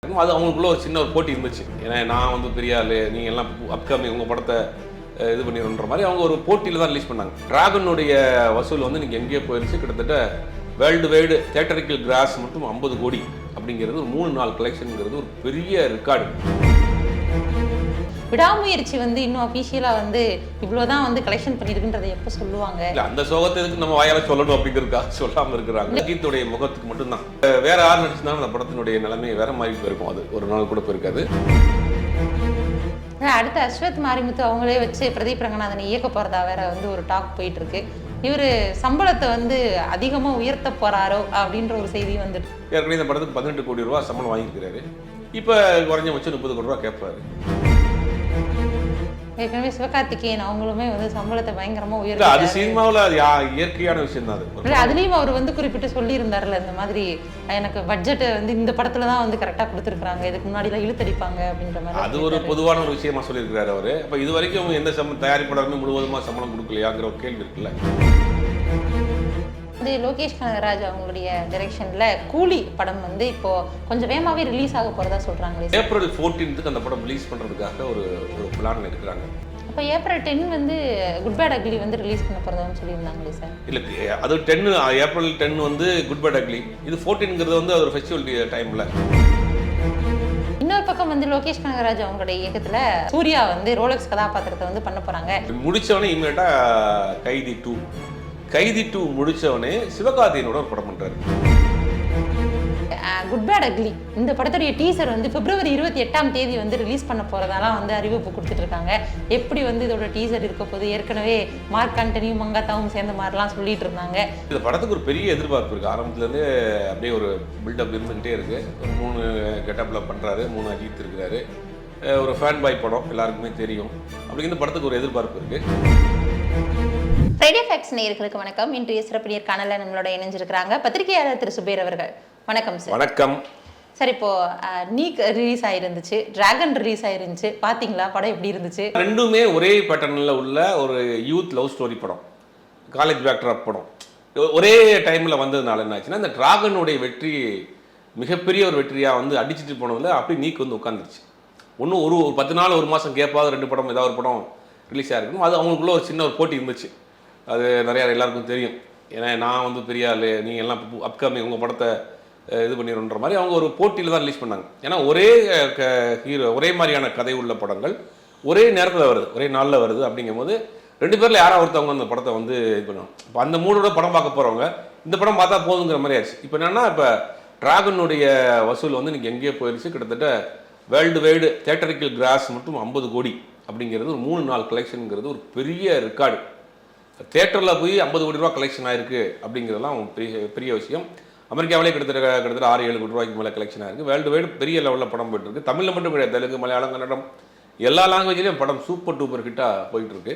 இருக்கணும். அது அவங்களுக்குள்ள ஒரு சின்ன ஒரு போட்டி இருந்துச்சு. ஏன்னா நான் வந்து பெரிய ஆளு, நீங்கள் எல்லாம் அப்கமிங் உங்கள் படத்தை இது பண்ணிடுன்ற மாதிரி அவங்க ஒரு போட்டியில் தான் ரிலீஸ் பண்ணாங்க. டிராகனுடைய வசூல் வந்து நீங்கள் எங்கேயோ போயிடுச்சு. கிட்டத்தட்ட வேர்ல்டு வைடு தியேட்டரிக்கல் கிராஸ் மட்டும் 50 கோடி அப்படிங்கிறது ஒரு 3 நாள் கலெக்ஷனுங்கிறது ஒரு பெரிய ரெக்கார்டு. விடாமுயற்சி வந்து இன்னும் அஃபீஷியலாக வந்து இவ்வளோதான் வந்து கலெக்ஷன் பண்ணியிருக்குன்றதை எப்போ சொல்லுவாங்க? இல்லை, அந்த சோகத்துக்கு நம்ம வாயால சொல்லணும் அப்படிங்கிறதுக்காக சொல்லாமல் இருக்கிறாங்க. அஜித்துடைய முகத்துக்கு மட்டும்தான். வேற யார் நடிச்சுதான் அந்த படத்தினுடைய நிலைமை வேற மாதிரி போயிருக்கும். அது ஒரு நாள் கூட போயிருக்காது. அடுத்து அஸ்வத் மாரிமுத்து அவங்களே வச்சு பிரதீப் ரங்கநாதனை இயக்க போகிறதா வேற வந்து ஒரு டாக் போயிட்டு இருக்கு. இவர் சம்பளத்தை வந்து அதிகமாக உயர்த்த போறாரோ அப்படின்ற ஒரு செய்தி வந்துட்டு ஏற்கனவே இந்த படத்துக்கு 18 கோடி ரூபா சம்பளம் வாங்கியிருக்கிறாரு. இப்போ குறைஞ்சபட்சம் 30 கோடி ரூபா கேட்பாரு. ஏற்கனவே சிவகார்த்திகேயன் அவங்களுமே வந்து சம்பளத்தை பயங்கரமா அது உயர்த்த சினிமாவில் அது இயற்கையான விஷயம் தான். அது அதுலயும் அவர் வந்து குறிப்பிட்டு சொல்லியிருந்தாருல, இந்த மாதிரி எனக்கு பட்ஜெட்டை வந்து இந்த படத்துல தான் வந்து கரெக்டா கொடுத்துருக்காங்க, இதுக்கு முன்னாடி எல்லாம் இழுத்தடிப்பாங்க அப்படின்ற மாதிரி அது ஒரு பொதுவான ஒரு விஷயமா சொல்லியிருக்கிறாரு அவரு. அப்ப இது வரைக்கும் எந்த தயாரிப்பாளருமே முழுவதுமா சம்பளம் கொடுக்கலையாங்கிற ஒரு கேள்வி இருக்குல்ல. வந்து லோகேஷ் கனகராஜ் அவங்களுடைய டைரக்ஷன்ல கூலி படம் வந்து இப்போ கொஞ்சம் வேகமாவே ரிலீஸ் ஆக போறதா சொல்றாங்களே. ஏப்ரல் 14th அந்த படம் ரிலீஸ் பண்றதுக்காக ஒரு பிளான் இருக்கிறாங்க. அப்போ ஏப்ரல் 10 வந்து குட் பேட் அக்லி வந்து ரிலீஸ் பண்ண போறதான்னு சொல்லியிருந்தாங்களே சார். இல்ல, அது 10 ஏப்ரல் 10 வந்து குட் பேட் அக்லி. இது 14ங்கிறது வந்து ஒரு ஃபெஸ்டிவல் டைம்ல. இன்னொரு பக்கம் வந்து லோகேஷ் கனகராஜ் அவங்களுடைய இயக்கத்துல சூர்யா வந்து ரோலக்ஸ் கதாபாத்திரத்தை வந்து பண்ண போறாங்க. முடிச்சவனே இமீடியட்டா கைதி 2 முடிச்சவனே சிவகார்த்திகேயனோட ஒரு படம் பண்றாரு. குட் பேட் அக்லி இந்த படத்துடைய டீசர் வந்து பிப்ரவரி 28ஆம் தேதி வந்து ரிலீஸ் பண்ண போறதாலாம் வந்து அறிவிப்பு கொடுத்துட்டு இருக்காங்க. எப்படி வந்து இதோட டீசர் இருக்க போது, ஏற்கனவே மார்க் ஆண்டனியும் மங்காத்தாவும் சேர்ந்த மாதிரிலாம் சொல்லிட்டு இருந்தாங்க. இந்த படத்துக்கு ஒரு பெரிய எதிர்பார்ப்பு இருக்கு. ஆரம்பத்துலேருந்து அப்படியே ஒரு பில்டப் இருந்துகிட்டே இருக்கு. ஒரு 3 கெட்டப்ல பண்றாரு, 3 அஜித் இருக்கிறாரு. ஒரு ஃபேன் பாய் படம் எல்லாருக்குமே தெரியும். அப்படி இந்த படத்துக்கு ஒரு எதிர்பார்ப்பு இருக்கு. ஃப்ரைடே ஃபேக்ட்ஸ் நேயர்களுக்கு வணக்கம். இன்றைய சிறப்பு நேர்காணலில் நம்மளோட இணைஞ்சிருக்கிறாங்க பத்திரிகையாளர் திரு சுபேர் அவர்கள். வணக்கம் சார். வணக்கம் சார். இப்போ நீக் ரிலீஸ் ஆயிருந்துச்சு, டிராகன் ரிலீஸ் ஆயிருந்துச்சு, பாத்தீங்களா படம் எப்படி இருந்துச்சு? ரெண்டுமே ஒரே பேட்டர்னில் உள்ள ஒரு யூத் லவ் ஸ்டோரி படம், காலேஜ் பேக்ட்ராப் படம் ஒரே டைமில் வந்ததுனால என்ன ஆச்சுன்னா, இந்த டிராகனுடைய வெற்றி மிகப்பெரிய ஒரு வெற்றியாக வந்து அடிச்சுட்டு போனதில் அப்படி நீக் வந்து உட்காந்துருச்சு. ஒன்றும் ஒரு 10 நாள் 1 மாதம் கேட்பாவது 2 படம் ஏதாவது ஒரு படம் ரிலீஸ் ஆகிருக்கணும். அது அவங்களுக்குள்ள ஒரு சின்ன ஒரு போட்டி இருந்துச்சு. அது நிறையா எல்லாருக்கும் தெரியும். ஏன்னா நான் வந்து பெரிய ஆள், நீங்கள் எல்லாம் அப்கமிங் உங்கள் படத்தை இது பண்ணிடுன்ற மாதிரி அவங்க ஒரு போட்டியில் தான் ரிலீஸ் பண்ணாங்க. ஏன்னா ஒரே ஹீரோ, ஒரே மாதிரியான கதை உள்ள படங்கள் ஒரே நேரத்தில் வருது, ஒரே நாளில் வருது. அப்படிங்கும்போது 2 பேரில் யாராவது ஒருத்தவங்க அந்த படத்தை வந்து இது பண்ணுவாங்க. இப்போ அந்த மூடோட படம் பார்க்க போகிறவங்க இந்த படம் பார்த்தா போதுங்கிற மாதிரி ஆயிடுச்சு. இப்போ என்னென்னா, இப்போ டிராகனுடைய வசூல் வந்து நீங்கள் எங்கேயோ போயிடுச்சு. கிட்டத்தட்ட வேர்ல்டு வைடு தியேட்டரிக்கல் கிராஸ் மட்டும் 50 கோடி அப்படிங்கிறது ஒரு 3 நாள் கலெக்ஷனுங்கிறது ஒரு பெரிய ரெக்கார்டு. தியேட்டரில் போய் 50 கோடி ரூபா கலெக்ஷன் ஆயிருக்கு அப்படிங்கிறதுலாம் பெரிய விஷயம். அமெரிக்காவிலே கிட்டத்தட்ட 6-7 கோடி ரூபாய்க்கு மேலே கலெக்ஷன் ஆயிருக்கு. வேர்ல்டு வைடு பெரிய லெவலில் படம் போயிட்டு இருக்கு. தமிழில் மட்டும் கிடையாது, தெலுங்கு, மலையாளம், கன்னடம் எல்லா லாங்குவேஜ்லேயும் படம் சூப்பர் டூப்பர் ஹிட்டாக போயிட்டு இருக்கு.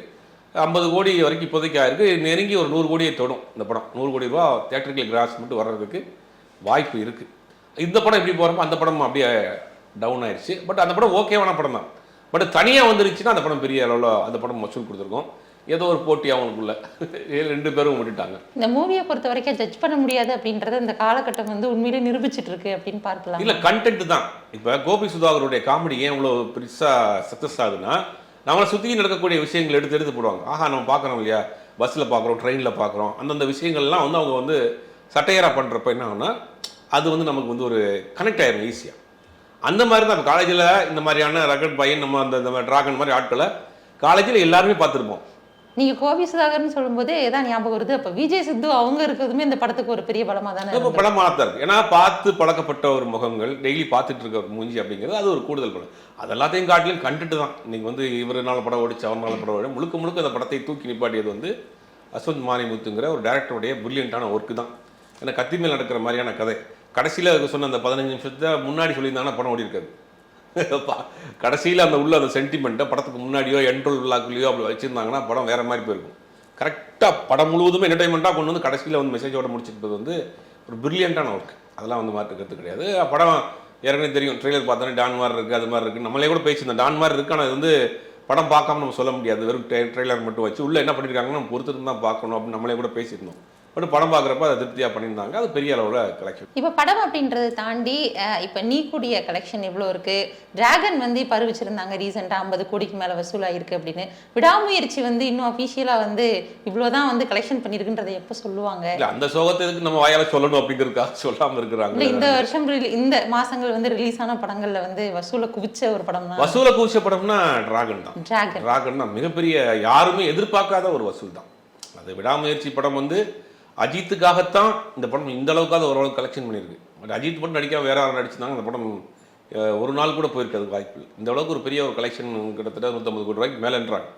50 கோடி வரைக்கும் இப்போதைக்கு ஆயிருக்கு. நெருங்கி ஒரு 100 கோடியை தொடும் இந்த படம். 100 கோடி ரூபா தியேட்டரிக்கல் கிராஸ் மட்டும் வர்றதுக்கு வாய்ப்பு இருக்குது. இந்த படம் எப்படி போகிறப்போ அந்த படம் அப்படியே டவுன் ஆயிடுச்சு. பட் அந்த படம் ஓகேவான படம் தான். பட் தனியாக வந்துருச்சுன்னா அந்த படம் பெரிய அளவில் அந்த படம் வசூல் கொடுத்துருக்கோம். ஏதோ ஒரு போட்டி அவங்களுக்குள்ள 2 பேரும் விட்டுட்டாங்க. இந்த மூவியை பொறுத்த வரைக்கும் ஜட்ஜ் பண்ண முடியாது அப்படின்றத இந்த காலகட்டம் வந்து உண்மையிலே நிரூபிச்சுட்டு இருக்கு அப்படின்னு பார்க்கலாம். இல்லை, கண்டென்ட் தான். இப்போ கோபி சுதாகருடைய காமெடி ஏன் இவ்வளோ பெருசாக சக்ஸஸ் ஆகுதுன்னா, நம்மளை சுற்றி நடக்கக்கூடிய விஷயங்கள் எடுத்து போடுவாங்க. ஆஹா, நம்ம பார்க்குறோம் இல்லையா, பஸ்ஸில் பார்க்குறோம், ட்ரெயினில் பார்க்குறோம், அந்தந்த விஷயங்கள்லாம் வந்து அவங்க வந்து சட்டையராக பண்ணுறப்ப என்ன ஆகுனா, அது வந்து நமக்கு வந்து ஒரு கனெக்ட் ஆயிரும் ஈஸியாக. அந்த மாதிரி தான் இப்போ காலேஜில் இந்த மாதிரியான ரகட் பையன் நம்ம அந்த டிராகன் மாதிரி ஆட்களை காலேஜில் எல்லாருமே பார்த்துருப்போம். நீங்கள் கோபி சுதாகர்னு சொல்லும்போதே ஏதான் ஞாபகம் வருது. அப்போ விஜய் சித்து அவங்க இருக்கிறதுமே இந்த படத்துக்கு ஒரு பெரிய பலமாக தானே. இப்போ படமாக தான் இருக்குது. ஏன்னா பார்த்து பழக்கப்பட்ட ஒரு முகங்கள், டெய்லி பார்த்துட்டு இருக்க ஒரு மூஞ்சி அப்படிங்கிறது அது ஒரு கூடுதல் படம். அது எல்லாத்தையும் காட்டிலும் கண்டென்ட் தான். இன்னைக்கு வந்து இவருனால படம் ஓடிச்சு, அவர்னால படம் ஓடி முழுக்க அந்த படத்தை தூக்கி நிப்பாட்டியது வந்து அஸ்வத் மாரிமுத்துங்கிற ஒரு டேரக்டருடைய பிரில்லியண்டான ஒர்க்கு தான். ஏன்னா கத்தி மேல் நடக்கிற மாதிரியான கதை. கடைசியில் சொன்ன அந்த 15 நிமிஷத்தை முன்னாடி சொல்லியிருந்தாங்கன்னா படம் ஓடி இருக்காது. கடைசியில் அந்த உள்ள அந்த சென்டிமெண்ட்டை படத்துக்கு முன்னாடியோ என்ட்ரோல் விழாக்குள்ளேயோ அப்படி வச்சுருந்தாங்கன்னா படம் வேறு மாதிரி போயிருக்கும். கரெக்டாக படம் முழுவதுமே என்டர்டைன்மெண்ட்டாக கொண்டு வந்து கடைசியில் வந்து மெசேஜோட முடிச்சிருப்பது வந்து ஒரு பிரில்லியண்டான ஒர்க். அதெல்லாம் வந்து மாற்றுக்கிறது கிடையாது. படம் ஏற்கனவே தெரியும், ட்ரெய்லர் பார்த்தோன்னே டான் மாதிரி இருக்குது, அது மாதிரி இருக்குது. நம்மளே கூட பேசியிருந்தோம் டான் மாதிரி இருக்குது. ஆனால் அது வந்து படம் பார்க்காம நம்ம சொல்ல முடியாது. வெறும் ட்ரெய்லர் மட்டும் வச்சு உள்ளே என்ன பண்ணியிருக்காங்கன்னு நம்ம பொறுத்துட்டு தான் பார்க்கணும் அப்படின்னு நம்மளே கூட பேசியிருந்தோம். பட் படம் பார்க்குறப்ப அதை திருப்தியாக பண்ணியிருந்தாங்க. அது பெரிய அளவில் கலெக்ஷன். இப்போ படம் அப்படின்றத தாண்டி இப்போ நீ கூடிய கலெக்ஷன் எவ்வளோ இருக்கு? டிராகன் வந்து இப்போ அறிவிச்சிருந்தாங்க ரீசெண்டாக 50 கோடிக்கு மேலே வசூலாயிருக்கு அப்படின்னு. விடாமுயற்சி வந்து இன்னும் அஃபிஷியலாக வந்து இவ்வளோதான் வந்து கலெக்ஷன் பண்ணியிருக்குன்றதை எப்போ சொல்லுவாங்க? இல்லை, அந்த சோகத்துக்கு நம்ம வாயால் சொல்லணும் அப்படிங்கிறதுக்காக சொல்லாமல் இருக்கிறாங்க. இல்லை, இந்த வருஷம் இந்த மாசங்கள் வந்து ரிலீஸ் ஆன படங்கள்ல வந்து வசூலை குவிச்ச ஒரு படம் தான். வசூலை குவிச்ச படம்னா டிராகன் தான். டிராகன் தான் மிகப்பெரிய, யாருமே எதிர்பார்க்காத ஒரு வசூல் தான். அது விடாமுயற்சி படம் வந்து அஜித்துக்காகத்தான் இந்த படம் இந்த அளவுக்காவது ஓரளவுக்கு கலெக்ஷன் பண்ணியிருக்கு. பட் அஜித் படம் நடிக்காம வேற யாரும் நடிச்சிருந்தாங்க அந்த படம் ஒரு நாள் கூட போயிருக்காது வாய்ப்பு. இந்த அளவுக்கு ஒரு பெரிய ஒரு கலெக்ஷன் கிட்டத்தட்ட 150 கோடி ரூபாய்க்கு மேலேன்றாங்க.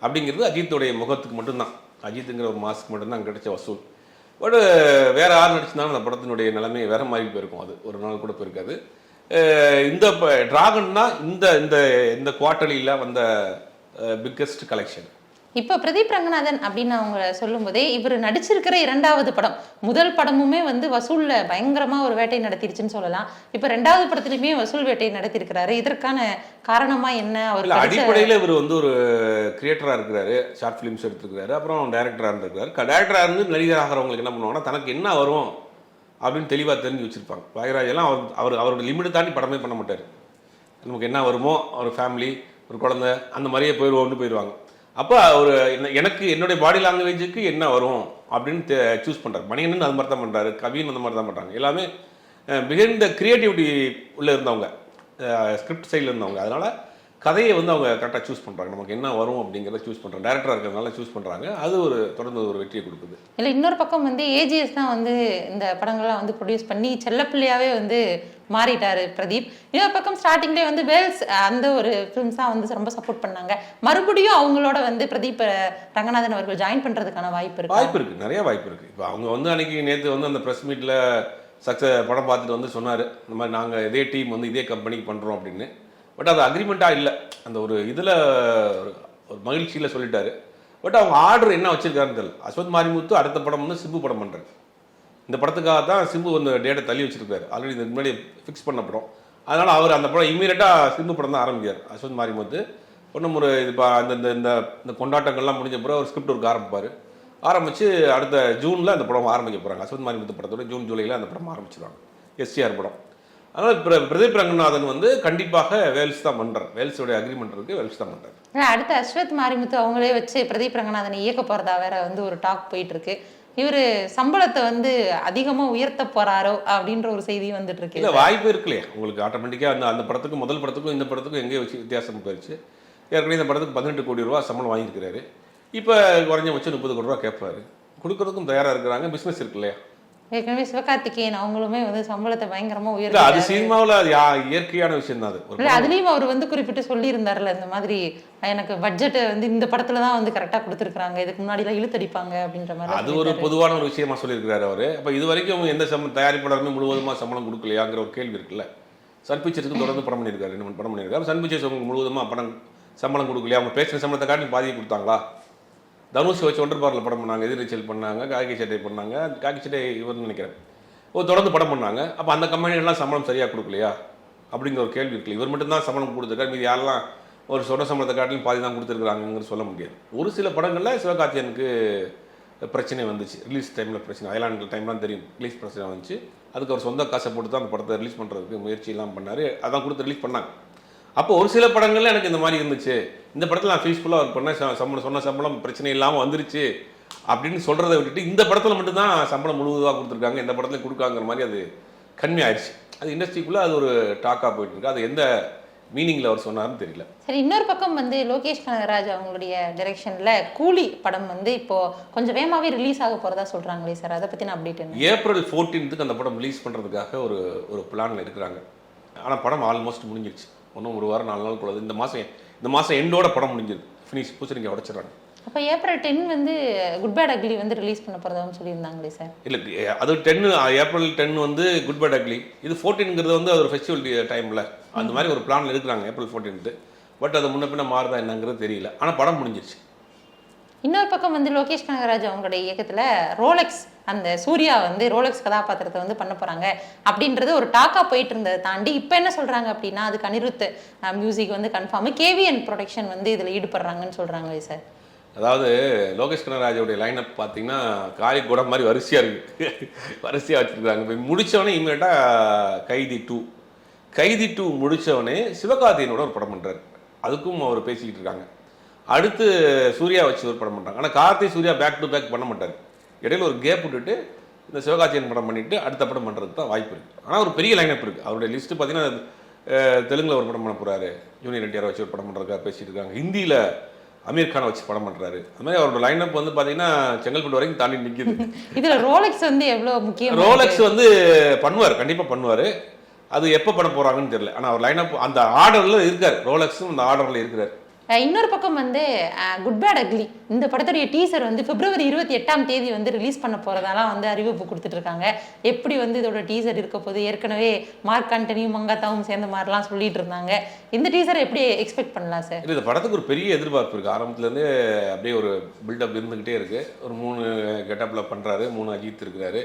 அப்படிங்கிறது அஜித்துடைய முகத்துக்கு மட்டும்தான், அஜித்துங்கிற ஒரு மாஸ்க்கு மட்டும்தான் கிடைச்ச வசூல். பட் வேற யார் நடிச்சிருந்தாலும் அந்த படத்தினுடைய நிலைமை வேற மாதிரி போயிருக்கும். அது ஒரு நாள் கூட போயிருக்காது. இந்த டிராகன் தான் இந்த இந்த இந்த குவார்ட்டர்லியில் வந்த பிக்கஸ்ட் கலெக்ஷன். இப்போ பிரதீப் ரங்கநாதன் அப்படின்னு அவங்க சொல்லும் போதே இவர் நடிச்சிருக்கிற 2வது படம், முதல் படமுமே வந்து வசூல்ல பயங்கரமா ஒரு வேட்டை நடத்திருச்சுன்னு சொல்லலாம். இப்போ 2வது படத்துலயுமே வசூல் வேட்டை நடத்திருக்கிறாரு. இதற்கான காரணமா என்ன? அவர் அடிப்படையில் இவர் வந்து ஒரு கிரியேட்டரா இருக்கிறாரு, ஷார்ட் ஃபிலிம்ஸ் எடுத்துருக்காரு, அப்புறம் டைரக்டரா இருந்திருக்காரு. டைரக்டரா இருந்து நடிகர் ஆகிறவங்களுக்கு என்ன பண்ணுவாங்கன்னா தனக்கு என்ன வரும் அப்படின்னு தெளிவாக தெரிஞ்சு வச்சிருப்பாங்க. பாக்யராஜ் எல்லாம் அவரோட லிமிட் தாண்டி படமே பண்ண மாட்டார். நமக்கு என்ன வருமோ, ஒரு ஃபேமிலி, ஒரு குழந்தை, அந்த மாதிரியே போயிடுவாங்க. அப்போ அவர் எனக்கு என்னுடைய பாடி லாங்குவேஜுக்கு என்ன வரும் அப்படின்னு சூஸ் பண்ணுறாரு. மணிகண்டன் அது மாதிரி தான் பண்ணுறாரு, கவின் அந்த மாதிரி தான் பண்ணுறாங்க. எல்லாமே பிஹைண்ட் கிரியேட்டிவிட்டி உள்ளே இருந்தவங்க, ஸ்கிரிப்ட் சைடில் இருந்தவங்க. அதனால் கதையை வந்து அவங்க கரெக்டாக சூஸ் பண்ணுறாங்க. நமக்கு என்ன வரும் அப்படிங்கிறத சூஸ் பண்ணுறாங்க. டேரக்டராக இருக்கிறதுனால சூஸ் பண்ணுறாங்க. அது ஒரு தொடர்ந்து ஒரு வெற்றியை கொடுக்குது. இல்லை, இன்னொரு பக்கம் வந்து ஏஜிஎஸ் தான் வந்து இந்த படங்கள்லாம் வந்து ப்ரொடியூஸ் பண்ணி செல்லப்பிள்ளையாவே வந்து மாறிட்டாரு பிரதீப். இன்னொரு பக்கம் ஸ்டார்டிங்லேயே வந்து வேல்ஸ் அந்த ஒரு ஃபிலிம்ஸ் தான் வந்து ரொம்ப சப்போர்ட் பண்ணாங்க. மறுபடியும் அவங்களோட வந்து பிரதீப் ரங்கநாதன் அவர்கள் ஜாயின் பண்ணுறதுக்கான வாய்ப்பு இருக்குது. நிறைய வாய்ப்பு இருக்குது. இப்போ அவங்க வந்து அன்னைக்கு நேற்று வந்து அந்த ப்ரெஸ் மீட்டில் படம் பார்த்துட்டு வந்து சொன்னார், இந்த மாதிரி நாங்கள் இதே டீம் வந்து இதே கம்பெனிக்கு பண்ணுறோம் அப்படின்னு. பட் அது அக்ரிமெண்ட்டாக இல்லை. அந்த ஒரு இதில் ஒரு மகிழ்ச்சியில் சொல்லிட்டாரு. பட் அவங்க ஆர்டர் என்ன வச்சிருக்காருன்னு தெரியல. அஸ்வத் மாரிமுத்து அடுத்த படம் வந்து சிம்பு படம் பண்ணுறாரு. இந்த படத்துக்காக தான் சிம்பு வந்து டேட்டை தள்ளி வச்சிருக்காரு. ஆல்ரெடி இதுக்கு முன்னாடி ஃபிக்ஸ் பண்ண படம். அதனால் அவர் அந்த படம் இமீடியட்டாக சிம்பு படம் தான் ஆரம்பிக்கார். அஸ்வத் மாரிமுத்து ஒன்றும் ஒரு இது அந்த இந்த கொண்டாட்டங்கள்லாம் முடிஞ்ச பிறகு ஒரு ஸ்கிரிப்ட் ஒர்க் ஆரம்பித்து அடுத்த ஜூனில் அந்த படம் ஆரம்பிக்க போகிறாங்க. அஸ்வத் மாரிமுத்து படத்தோட ஜூன் ஜூலையில் அந்த படம் ஆரம்பிச்சிடுவாங்க, எஸ்டிஆர் படம். அதனால் பிரதீப் ரங்கநாதன் வந்து கண்டிப்பாக வேல்ஸ் தான் பண்ணுறார். வேல்ஸோடைய அக்ரிமெண்ட் இருக்குது, வேல்ஸ் தான் பண்ணுறாரு. அடுத்த அஸ்வத் மாரிமுத்து அவங்களே வச்சு பிரதீப் ரங்கநாதனை இயக்க போகிறதா வேற வந்து ஒரு டாக் போயிட்டு இருக்கு. இவர் சம்பளத்தை வந்து அதிகமாக உயர்த்த போறாரோ அப்படின்ற ஒரு செய்தி வந்துட்டு இருக்கு. இல்லை, வாய்ப்பு இருக்குல்லையா உங்களுக்கு. ஆட்டோமேட்டிக்காக அந்த படத்துக்கு, முதல் படத்துக்கும் இந்த படத்துக்கும் எங்கேயோ வச்சு வித்தியாசம் போயிடுச்சு. ஏற்கனவே இந்த படத்துக்கு 18 கோடி ரூபா சம்பளம் வாங்கியிருக்கிறாரு. இப்போ குறைஞ்சபட்சம் 30 கோடி ரூபா கேட்பாரு. கொடுக்கறதுக்கும் தயாராக இருக்கிறாங்க. பிஸ்னஸ் இருக்கு இல்லையா. ஏற்கனவே சிவகார்த்திகேயன் அவங்களுமே வந்து சம்பளத்தை பயங்கரமா உயர்த்தி, அது சினிமாவில் அது இயற்கையான விஷயம் தான். அது அதுலயும் அவர் வந்து குறிப்பிட்டு சொல்லி இருந்தார்ல, இந்த மாதிரி எனக்கு பட்ஜெட்டை வந்து இந்த படத்துல தான் வந்து கரெக்டாக கொடுத்துருக்காங்க, இதுக்கு முன்னாடி எல்லாம் இழுத்தடிப்பாங்க அப்படின்ற மாதிரி. அது ஒரு பொதுவான ஒரு விஷயமா சொல்லியிருக்கிறாரு அவர். அப்போ இது வரைக்கும் எந்த தயாரிப்பாளருமே முழுவதுமாக சம்பளம் கொடுக்கலையாங்கிற ஒரு கேள்வி இருக்குல்ல. சன் பிக்சர்ஸ்க்கு தொடர்ந்து படம் பண்ணியிருக்காரு, 2 படம் பண்ணியிருக்காரு. சன் பிக்சர்ஸ் அவங்க முழுவதுமாக சம்பளம் கொடுக்கலையா, அவங்க பேசுகிற சம்பளத்தை காட்டி பாதியை கொடுத்தாங்களா? தனுஷ் வச்சு ஒன்றர்பாரில் படம் பண்ணாங்க, எதிர்நீச்சல் பண்ணாங்க, காக்கி சட்டை பண்ணாங்க. காக்கி சட்டை இவர்னு நினைக்கிறேன் தொடர்ந்து படம் பண்ணாங்க. அப்போ அந்த கம்பெனிலாம் சம்பளம் சரியாக கொடுக்கலையா அப்படிங்கிற ஒரு கேள்வி இருக்குல்ல. இவர் மட்டும்தான் சம்பளம் கொடுத்துருக்காரு, மீது யாரெல்லாம் ஒரு சொன்ன சம்பளத்தை காட்டிலும் பாதி தான் கொடுத்துருக்குறாங்கன்னு சொல்ல முடியாது. ஒரு சில படங்களில் சிவகார்த்தியனுக்கு பிரச்சனை வந்துச்சு, ரிலீஸ் டைமில் பிரச்சனை. அயலாண்டு டைம்லாம் தெரியும், ரிலீஸ் பிரச்சனை வந்துச்சு. அதுக்கு அவர் சொந்த காசை போட்டு தான் அந்த படத்தை ரிலீஸ் பண்ணுறதுக்கு முயற்சியெல்லாம் பண்ணார். அதான் கொடுத்து ரிலீஸ் பண்ணாங்க. அப்போ ஒரு சில படங்கள்ல எனக்கு இந்த மாதிரி இருந்துச்சு, இந்த படத்தில் நான் பீஸ்ஃபுல்லாக ஒர்க் பண்ணேன், சொன்ன சம்பளம் பிரச்சனை இல்லாமல் வந்துருச்சு அப்படின்னு சொல்கிறத விட்டுட்டு இந்த படத்தில் மட்டும்தான் சம்பளம் முழுவதாக கொடுத்துருக்காங்க, இந்த படத்துலையும் கொடுக்காங்கிற மாதிரி அது கன்மையாயிடுச்சு. அது இண்டஸ்ட்ரிக்குள்ளே அது ஒரு டாக்காக போயிட்டு இருக்கு. அது எந்த மீனிங்கில் அவர் சொன்னார்னு தெரியல. சரி, இன்னொரு பக்கம் வந்து லோகேஷ் கனகராஜ் அவங்களுடைய டைரக்ஷனில் கூலி படம் வந்து இப்போ கொஞ்சம் வேகமாகவே ரிலீஸ் ஆக போகிறதா சொல்கிறாங்களே சார், அதை பற்றி நான் அப்டேட் என்ன? ஏப்ரல் 14th அந்த படம் ரிலீஸ் பண்ணுறதுக்காக ஒரு பிளானில் இருக்கிறாங்க. ஆனால் படம் ஆல்மோஸ்ட் முடிஞ்சிருச்சு. ஒன்றும் ஒரு வாரம் 4 நாள் கூட. இந்த மாதம் எண்டோட படம் முடிஞ்சது, ஃபினிஷ் பூசணிங்க உடைச்சிடறாங்க. அப்போ ஏப்ரல் 10 வந்து குட் பேட் அக்லி வந்து ரிலீஸ் பண்ண போகிறதான்னு சொல்லியிருந்தாங்களே சார். இல்லை, அது 10 ஏப்ரல் 10 வந்து குட் பேட் அக்லி. இது 14ங்கிறது வந்து அது ஒரு ஃபெஸ்டிவல் டைமில் அந்த மாதிரி ஒரு பிளானில் இருக்கிறாங்க ஏப்ரல் 14th. பட் அது முன்ன பின்ன மாறுதா என்னங்கிறது தெரியல. ஆனால் படம் முடிஞ்சிருச்சு. இன்னொரு பக்கம் வந்து லோகேஷ் கனகராஜ் அவங்களுடைய இயக்கத்தில் ரோலெக்ஸ், அந்த சூர்யா வந்து ரோலெக்ஸ் கதாபாத்திரத்தை வந்து பண்ண போகிறாங்க அப்படின்றது ஒரு டாக்காக போயிட்டு இருந்ததை தாண்டி இப்போ என்ன சொல்கிறாங்க அப்படின்னா, அதுக்கு அனிருத் மியூசிக் வந்து கன்ஃபார்மு, கேவிஎன் ப்ரொடக்ஷன் வந்து இதில் ஈடுபடுறாங்கன்னு சொல்கிறாங்களே சார். அதாவது லோகேஷ் கனகராஜோடைய லைனப் பார்த்தீங்கன்னா காளி குடம் மாதிரி வரிசையாக இருக்குது, வரிசையாக வச்சுருக்காங்க. இப்போ முடித்தவொடனே இமீடியட்டாக கைதி டூ முடித்தவொடனே சிவகார்த்திகேயனோட ஒரு படம் பண்ணுறாரு, அதுக்கும் அவர் பேசிக்கிட்டு இருக்காங்க. அடுத்து சூர்யா வச்சு ஒரு படம் பண்ணுறாங்க. ஆனால் Karthi Suriya back to back பண்ண மாட்டார், இடையில ஒரு கேப் விட்டுட்டு இந்த சிவகார்த்திகேயன் படம் பண்ணிவிட்டு அடுத்த படம் பண்ணுறதுக்கு தான் வாய்ப்பு இருக்குது. ஆனால் ஒரு பெரிய லைனப் இருக்குது. அவருடைய லிஸ்ட்டு பார்த்தீங்கன்னா தெலுங்கில் ஒரு படம் பண்ண போகிறாரு, ஜூனியர் என்டிஆர் வச்சு ஒரு படம் பண்ணுறதுக்காக பேசிகிட்டு இருக்காங்க. ஹிந்தியில் அமீர் கானை வச்சு படம் பண்ணுறாரு. அது மாதிரி அவரோட லைனப் வந்து பார்த்தீங்கன்னா செங்கல்பட்டு வரைக்கும் தாண்டி நிற்கிது. இதில் ரோலெக்ஸ் வந்து எவ்வளோ முக்கியம்? ரோலெக்ஸ் வந்து பண்ணுவார், கண்டிப்பாக பண்ணுவார். அது எப்போ பண்ண போகிறாங்கன்னு தெரியல. ஆனால் அவர் லைனப் அந்த ஆர்டரில் இருக்கார், ரோலெக்ஸும் அந்த ஆர்டரில் இருக்கிறார். இன்னொரு பக்கம் வந்து குட் பேட் அக்லி இந்த படத்துடைய டீசர் வந்து பிப்ரவரி 28ஆம் தேதி வந்து ரிலீஸ் பண்ண போகிறதாலாம் வந்து அறிவிப்பு கொடுத்துட்டு இருக்காங்க. எப்படி வந்து இதோட டீசர் இருக்க போது, ஏற்கனவே மார்க் ஆண்டனியும் மங்காத்தாவும் சேர்ந்த மாதிரிலாம் சொல்லிட்டு இருந்தாங்க. இந்த டீசரை எப்படி எக்ஸ்பெக்ட் பண்ணலாம் சார்? இல்லை, இந்த படத்துக்கு ஒரு பெரிய எதிர்பார்ப்பு இருக்குது. ஆரம்பத்துலேருந்து அப்படியே ஒரு பில்டப் இருந்துக்கிட்டே இருக்குது. ஒரு 3 கெட்டப்பில் பண்ணுறாரு, 3 அஜித் இருக்கிறாரு,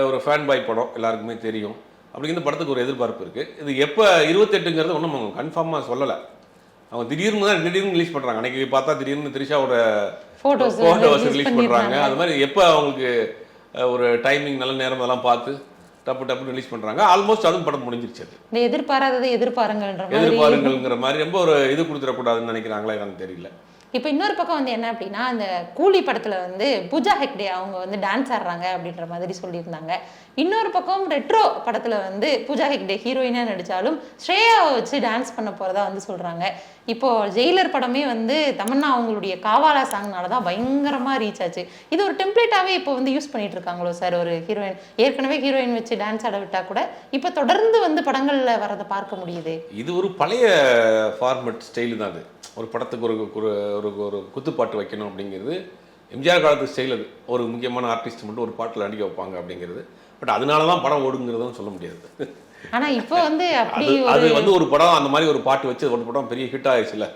ஒரு ஃபேன் பாய் படம் எல்லாருக்குமே தெரியும். அப்படி இந்த படத்துக்கு ஒரு எதிர்பார்ப்பு இருக்குது. இது எப்போ 28ங்கிறது ஒன்றும் அவங்க கன்ஃபார்மாக சொல்லலை. அவங்க திடீர்னு ரிலீஸ் பண்ணுறாங்க. அன்றைக்கி பார்த்தா திடீர்னு திரிஷாவோட ஃபோட்டோஸ் ரிலீஸ் பண்ணுறாங்க. அது மாதிரி எப்போ அவங்களுக்கு ஒரு டைமிங் நல்ல நேரம் அதெல்லாம் பார்த்து டப்பு ரிலீஸ் பண்ணுறாங்க. ஆல்மோஸ்ட் அதுவும் படம் முடிஞ்சிருச்சு. அது எதிர்பாராததை எதிர்பாருங்கள்ங்கிற மாதிரி ரொம்ப ஒரு இது கொடுத்துடக்கூடாதுன்னு நினைக்கிறாங்களா எனக்கு தெரியல. இப்போ இன்னொரு பக்கம் வந்து என்ன அப்படின்னா, அந்த கூலி படத்தில் வந்து பூஜா ஹெக்டே அவங்க வந்து டான்ஸ் ஆடுறாங்க அப்படின்ற மாதிரி சொல்லியிருந்தாங்க. இன்னொரு பக்கம் ரெட்ரோ படத்தில் வந்து பூஜா ஹெக்டே ஹீரோயினாக நடித்தாலும் ஸ்ரேயாவை வச்சு டான்ஸ் பண்ண போகிறதா வந்து சொல்கிறாங்க. இப்போது ஜெயிலர் படமே வந்து தமன்னா அவங்களுடைய காவாலா சாங்னால தான் பயங்கரமாக ரீச் ஆச்சு. இது ஒரு டெம்ப்ளேட்டாகவே இப்போ வந்து யூஸ் பண்ணிட்டு இருக்காங்களோ சார்? ஒரு ஹீரோயின் ஏற்கனவே ஹீரோயின் வச்சு டான்ஸ் ஆட விட்டால் கூட இப்போ தொடர்ந்து வந்து படங்களில் வரதை பார்க்க முடியுது. இது ஒரு பழைய ஃபார்மட் ஸ்டைலு தான். அது ஒரு படத்துக்கு ஒரு குத்துப்பாட்டு வைக்கணும் அப்படிங்கிறது எம்ஜிஆர் காலத்து ஸ்டைல். அது ஒரு முக்கியமான ஆர்டிஸ்ட் மட்டும் ஒரு பாட்டில் நடிக்க வைப்பாங்க அப்படிங்கிறது. பட் அதனால தான் படம் ஓடுங்கிறதும் சொல்ல முடியாது. ஆனால் இப்போ வந்து அப்படி அது வந்து ஒரு படம் அந்த மாதிரி ஒரு பாட்டு வச்சு ஒரு படம் பெரிய ஹிட் ஆயிடுச்சுல,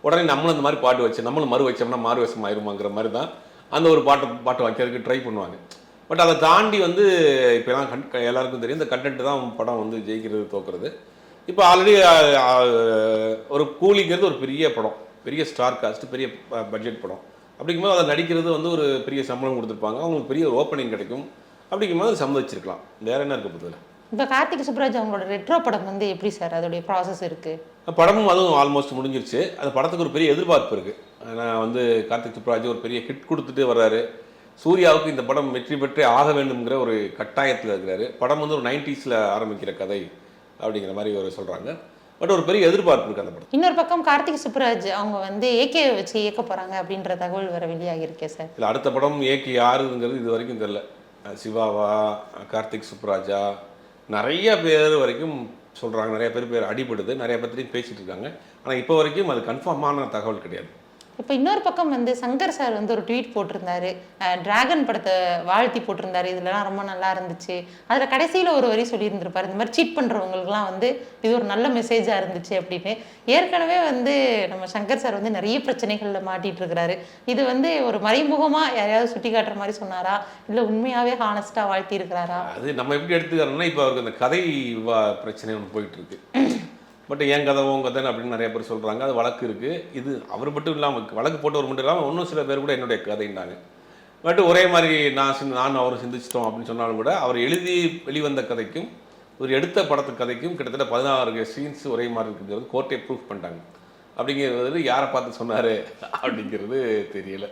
உடனே நம்மளும் அந்த மாதிரி பாட்டு வச்சு நம்மளும் மறு வச்சோம்னா மாறு வசம் ஆயிருமாங்கிற மாதிரி தான் அந்த ஒரு பாட்டு வைக்கிறதுக்கு ட்ரை பண்ணுவாங்க. பட் அதை தாண்டி வந்து இப்போ எல்லாருக்கும் தெரியும், இந்த கண்டென்ட் தான் படம் வந்து ஜெயிக்கிறது தோக்குறது. இப்போ ஆல்ரெடி ஒரு கூலிங்கிறது ஒரு பெரிய படம், பெரிய ஸ்டார் காஸ்ட், பெரிய பட்ஜெட் படம். அப்படிங்கும்போது அதை நடிக்கிறது வந்து ஒரு பெரிய சம்பளம் கொடுத்துருப்பாங்க, அவங்களுக்கு பெரிய ஒரு ஓப்பனிங் கிடைக்கும். அப்படிங்கும்போது சம்மதிச்சிருக்கலாம். வேற என்ன இருக்க போதில்லை. இப்போ கார்த்திக் சுப்ராஜ் அவங்களோட ரெட்ரோ படம் வந்து எப்படி சார் அதோடைய ப்ராசஸ் இருக்குது? படமும் அதுவும் ஆல்மோஸ்ட் முடிஞ்சிருச்சு. அந்த படத்துக்கு ஒரு பெரிய எதிர்பார்ப்பு இருக்குது. ஆனால் வந்து கார்த்திக் சுப்ராஜ் ஒரு பெரிய ஹிட் கொடுத்துட்டு வர்றாரு. சூர்யாவுக்கு இந்த படம் வெற்றி பெற்றே ஆக வேண்டும்ங்கிற ஒரு கட்டாயத்தில் இருக்கிறாரு. படம் வந்து ஒரு 90s ஆரம்பிக்கிற கதை அப்படிங்கிற மாதிரி ஒரு சொல்கிறாங்க. பட் ஒரு பெரிய எதிர்பார்ப்பு இருக்குது அந்த படம். இன்னொரு பக்கம் கார்த்திக் சுப்ராஜ் அவங்க வந்து ஏகே வச்சு இயக்க போகிறாங்க அப்படின்ற தகவல் வேறு வெளியாகிருக்கேன் சார். இல்லை, அடுத்த படம் ஏகே யாருங்கிறது இது வரைக்கும் தெரியல. சிவாவா, கார்த்திக் சுப்ராஜா, நிறைய பேர் வரைக்கும் சொல்கிறாங்க. நிறைய பேர் அடிபடுது, நிறைய பேர்த்தையும் பேசிகிட்டு இருக்காங்க. ஆனால் இப்போ வரைக்கும் அது கன்ஃபார்மான தகவல் கிடையாது. இப்போ இன்னொரு பக்கம் வந்து சங்கர் சார் வந்து ஒரு ட்வீட் போட்டிருந்தாரு, டிராகன் படத்தை வாழ்த்தி போட்டிருந்தாரு. இதுலலாம் ரொம்ப நல்லா இருந்துச்சு. அதில் கடைசியில் ஒரு வரி சொல்லியிருந்திருப்பார், இந்த மாதிரி சீட் பண்ணுறவங்களுக்குலாம் வந்து இது ஒரு நல்ல மெசேஜாக இருந்துச்சு அப்படின்னு. ஏற்கனவே வந்து நம்ம சங்கர் சார் வந்து நிறைய பிரச்சனைகளில் மாட்டிகிட்டு இருக்கிறாரு. இது வந்து ஒரு மறைமுகமாக யாரையாவது சுட்டி காட்டுற மாதிரி சொன்னாரா, இல்லை உண்மையாகவே ஹானஸ்ட்டாக வாழ்த்தி இருக்கிறாரா? அது நம்ம எப்படி எடுத்துக்கிறோம்னா, இப்போ அவருக்கு அந்த கதை பிரச்சனை ஒன்று போயிட்டு இருக்கு. பட் என் கதை உன் கதைன்னு அப்படின்னு நிறைய பேர் சொல்கிறாங்க. அது வழக்கு இருக்குது. இது அவர் மட்டும் இல்லாமல் வழக்கு போட்டவர் மட்டும் இல்லாமல் இன்னும் சில பேர் கூட என்னுடைய கதைன்னாங்க. பட் ஒரே மாதிரி நான் அவரும் சிந்திச்சிட்டோம் அப்படின்னு சொன்னாலும் கூட அவர் எழுதி வெளிவந்த கதைக்கும் ஒரு எடுத்த படத்து கதைக்கும் கிட்டத்தட்ட 16 சீன்ஸ் ஒரே மாதிரி இருக்குங்கிறது கோர்ட்டே ப்ரூஃப் பண்ணிட்டாங்க. அப்படிங்கிறது யாரை பார்த்து சொன்னார் அப்படிங்கிறது தெரியல.